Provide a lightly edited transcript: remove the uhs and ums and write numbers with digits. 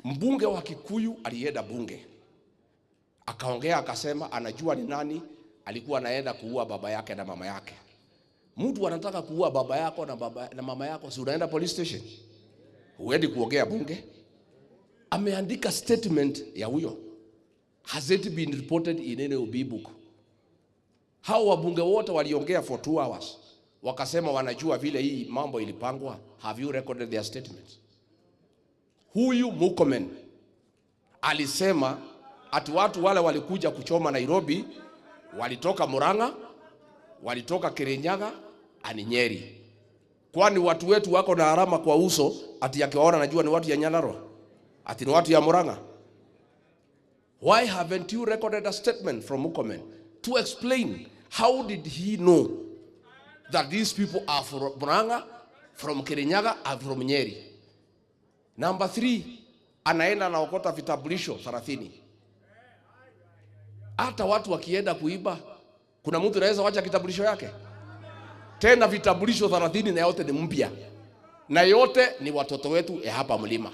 Mbunge wa Kikuyu alienda bunge, akaongea akasema anajua ni nani alikuwa anaenda kuua baba yake na mama yake. Mtu anataka kuua baba yako na mama yako, si unaenda police station? Huendi kuongea bunge? Ameandika statement ya huyo. Has it been reported in any OB book? Hao wabunge wote waliongea for 2 hours. Wakasema wanajua vile hii mambo ilipangwa. Have you recorded their statements? Huyu Murkomen alisema ati watu wale walikuja kuchoma Nairobi walitoka Murang'a, walitoka Kirinyaga, ani Nyeri. Kwani watu wetu wako na alama kwa uso ati akiwaona najua ni watu ya Nyandarua, ati ni watu ya Murang'a? Why haven't you recorded a statement from Murkomen to explain how did he know that these people are from Murang'a, from Kirinyaga, and from Nyeri? Number 3, anaenda anaokota vitambulisho 30. Hata watu wakienda kuiba, kuna mtu anaweza wacha kitambulisho yake? Tena vitambulisho 30 na yote ni mpya. Na yote ni watoto wetu hapa mlima.